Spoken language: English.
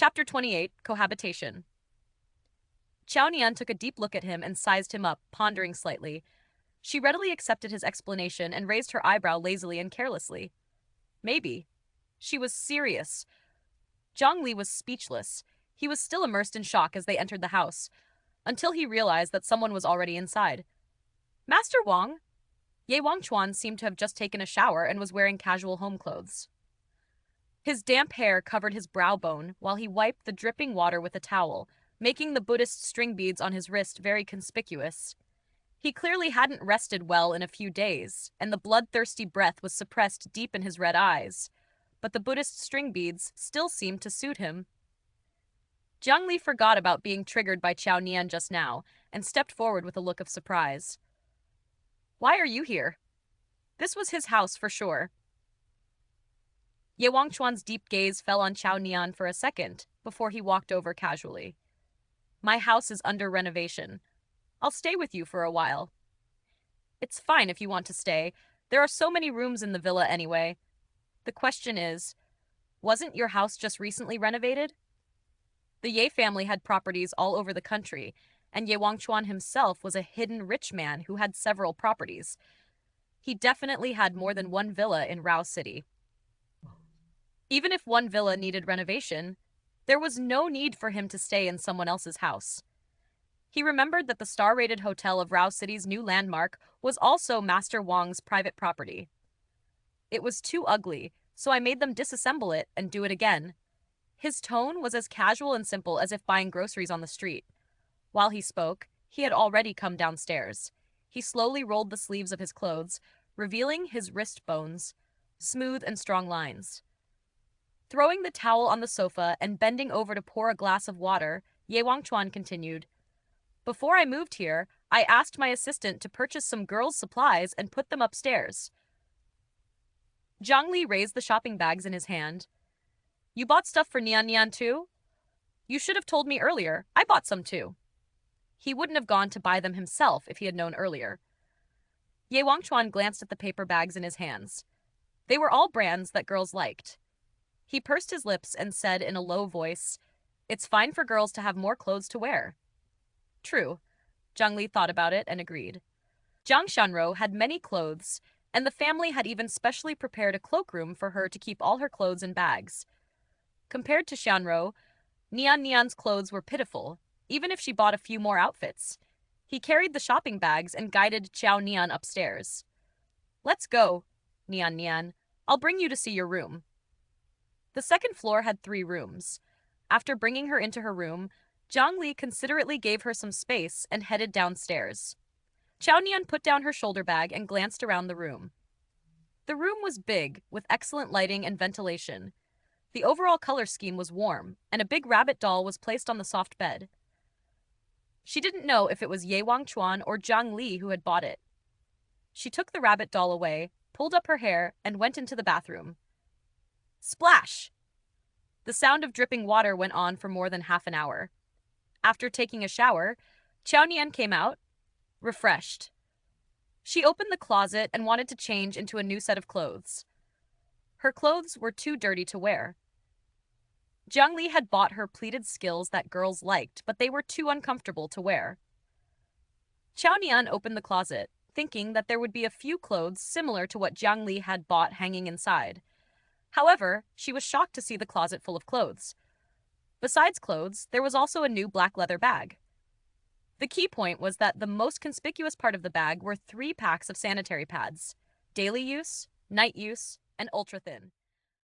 Chapter 28, Cohabitation. Chao Nian took a deep look at him and sized him up, pondering slightly. She readily accepted his explanation and raised her eyebrow lazily and carelessly. Maybe. She was serious. Zhang Li was speechless. He was still immersed in shock as they entered the house, until he realized that someone was already inside. Master Wang? Ye Wangchuan seemed to have just taken a shower and was wearing casual home clothes. His damp hair covered his brow bone while he wiped the dripping water with a towel, making the Buddhist string beads on his wrist very conspicuous. He clearly hadn't rested well in a few days, and the bloodthirsty breath was suppressed deep in his red eyes. But the Buddhist string beads still seemed to suit him. Zhang Li forgot about being triggered by Chao Nian just now, and stepped forward with a look of surprise. Why are you here? This was his house for sure. Ye Wangchuan's deep gaze fell on Chao Nian for a second, before he walked over casually. My house is under renovation. I'll stay with you for a while. It's fine if you want to stay. There are so many rooms in the villa anyway. The question is, wasn't your house just recently renovated? The Ye family had properties all over the country, and Ye Wangchuan himself was a hidden rich man who had several properties. He definitely had more than one villa in Rao City. Even if one villa needed renovation, there was no need for him to stay in someone else's house. He remembered that the star-rated hotel of Rao City's new landmark was also Master Wang's private property. It was too ugly, so I made them disassemble it and do it again. His tone was as casual and simple as if buying groceries on the street. While he spoke, he had already come downstairs. He slowly rolled the sleeves of his clothes, revealing his wrist bones, smooth and strong lines. Throwing the towel on the sofa and bending over to pour a glass of water, Ye Wangchuan continued, Before I moved here, I asked my assistant to purchase some girls' supplies and put them upstairs. Zhang Li raised the shopping bags in his hand. You bought stuff for Nian Nian too? You should have told me earlier. I bought some too. He wouldn't have gone to buy them himself if he had known earlier. Ye Wangchuan glanced at the paper bags in his hands. They were all brands that girls liked. He pursed his lips and said in a low voice, It's fine for girls to have more clothes to wear. True. Zhang Li thought about it and agreed. Zhang Shanro had many clothes, and the family had even specially prepared a cloakroom for her to keep all her clothes in bags. Compared to Shanro, Nian Nian's clothes were pitiful, even if she bought a few more outfits. He carried the shopping bags and guided Chao Nian upstairs. Let's go, Nian Nian. I'll bring you to see your room. The second floor had 3 rooms. After bringing her into her room, Zhang Li considerately gave her some space and headed downstairs. Chao Nian put down her shoulder bag and glanced around the room. The room was big, with excellent lighting and ventilation. The overall color scheme was warm, and a big rabbit doll was placed on the soft bed. She didn't know if it was Ye Wangchuan or Zhang Li who had bought it. She took the rabbit doll away, pulled up her hair, and went into the bathroom. Splash! The sound of dripping water went on for more than half an hour. After taking a shower, Chao Nian came out, refreshed. She opened the closet and wanted to change into a new set of clothes. Her clothes were too dirty to wear. Zhang Li had bought her pleated skills that girls liked, but they were too uncomfortable to wear. Chao Nian opened the closet, thinking that there would be a few clothes similar to what Zhang Li had bought hanging inside. However, she was shocked to see the closet full of clothes. Besides clothes, there was also a new black leather bag. The key point was that the most conspicuous part of the bag were 3 packs of sanitary pads, daily use, night use, and ultra-thin.